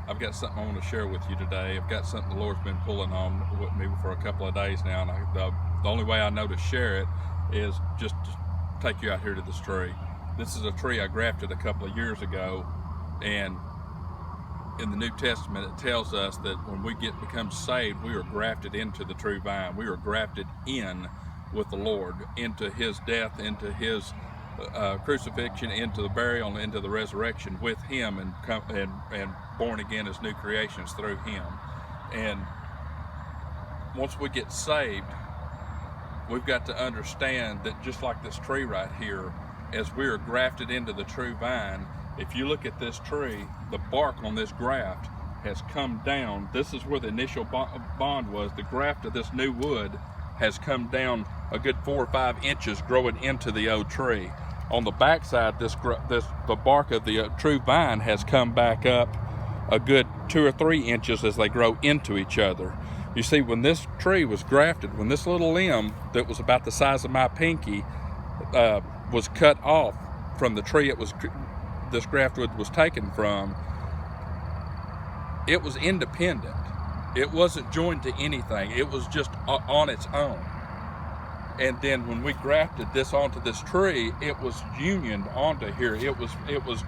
I've got something I want to share with you today. I've got something the Lord's been pulling on with me for a couple of days now, and the only way I know to share it is just to take you out here to this tree. This is a tree I grafted a couple of years ago, and in the New Testament it tells us that when we become saved, we are grafted into the true vine. We are grafted in with the Lord, into His death, into His crucifixion, into the burial, and into the resurrection with Him, and born again as new creations through Him. And once we get saved, we've got to understand that just like this tree right here, as we are grafted into the true vine, if you look at this tree, the bark on this graft has come down. This is where the initial bond was. The graft of this new wood has come down a good 4 or 5 inches, growing into the old tree. On the backside, the bark of the true vine has come back up a good 2 or 3 inches as they grow into each other. You see, when this tree was grafted, when this little limb that was about the size of my pinky was cut off from the tree this graft wood was taken from, it was independent. It wasn't joined to anything. It was just on its own. And then when we grafted this onto this tree, it was unioned onto here. It was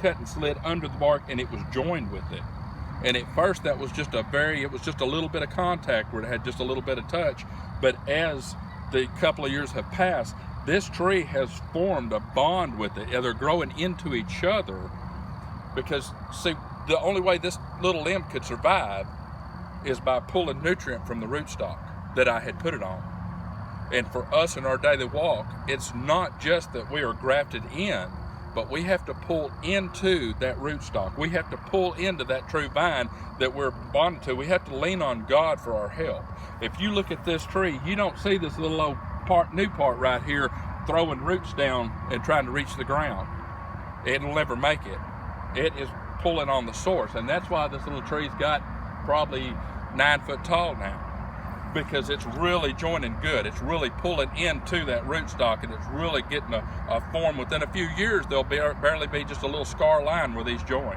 cut and slid under the bark, and it was joined with it. And at first that was just it was just a little bit of contact where it had just a little bit of touch. But as the couple of years have passed, this tree has formed a bond with it. They're growing into each other because, see, the only way this little limb could survive is by pulling nutrient from the rootstock that I had put it on. And for us in our daily walk, it's not just that we are grafted in, but we have to pull into that rootstock. We have to pull into that true vine that we're bonded to. We have to lean on God for our help. If you look at this tree, you don't see this little old new part right here throwing roots down and trying to reach the ground. It'll never make it. It is pulling on the source, and that's why this little tree's got probably 9 foot tall now, because it's really joining good. It's really pulling into that rootstock, and it's really getting a form. Within a few years, there'll barely be just a little scar line where these join,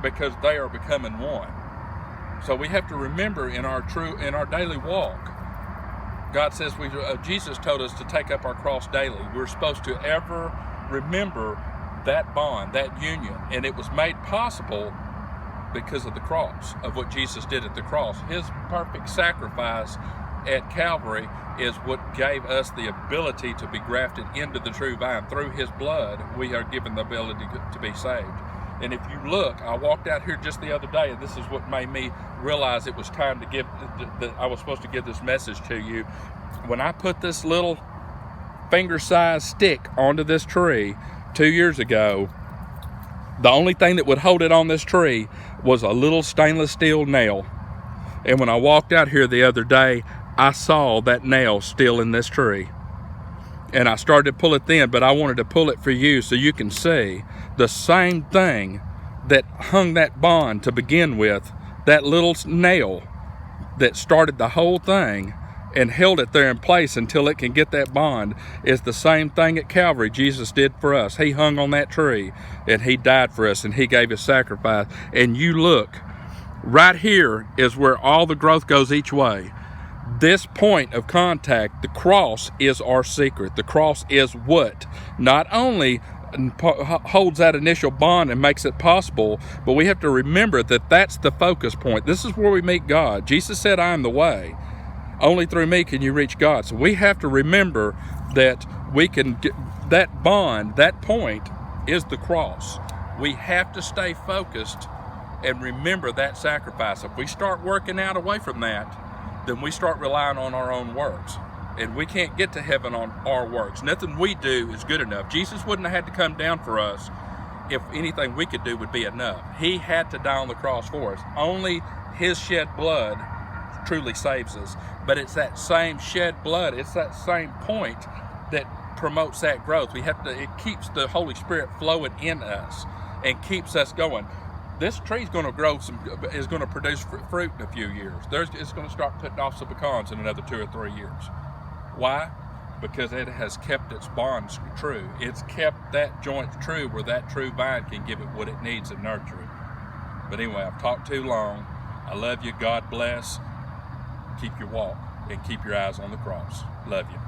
because they are becoming one. So we have to remember in our daily walk, God says Jesus told us to take up our cross daily. We're supposed to ever remember that bond, that union, and it was made possible because of the cross, of what Jesus did at the cross. His perfect sacrifice at Calvary is what gave us the ability to be grafted into the true vine. Through His blood, we are given the ability to be saved. And if you look, I walked out here just the other day, and this is what made me realize it was time to that I was supposed to give this message to you. When I put this little finger-sized stick onto this tree 2 years ago, the only thing that would hold it on this tree was a little stainless steel nail. And when I walked out here the other day, I saw that nail still in this tree. And I started to pull it then, but I wanted to pull it for you so you can see the same thing that hung that bond to begin with, that little nail that started the whole thing and held it there in place until it can get that bond, is the same thing at Calvary Jesus did for us. He hung on that tree and He died for us, and He gave His sacrifice. And you look, right here is where all the growth goes each way. This point of contact, the cross, is our secret. The cross is what not only holds that initial bond and makes it possible, but we have to remember that that's the focus point. This is where we meet God. Jesus said, I am the way. Only through me can you reach God. So we have to remember that we can get that bond, that point is the cross. We have to stay focused and remember that sacrifice. If we start working out away from that, then we start relying on our own works. And we can't get to heaven on our works. Nothing we do is good enough. Jesus wouldn't have had to come down for us if anything we could do would be enough. He had to die on the cross for us. Only His shed blood truly saves us. But it's that same shed blood, it's that same point that promotes that growth. It keeps the Holy Spirit flowing in us and keeps us going. This tree's going to is going to produce fruit in a few years. It's going to start putting off some pecans in another 2 or 3 years. Why? Because it has kept its bonds true. It's kept that joint true where that true vine can give it what it needs and nurture it. But anyway, I've talked too long. I love you. God bless. Keep your walk and keep your eyes on the cross. Love you.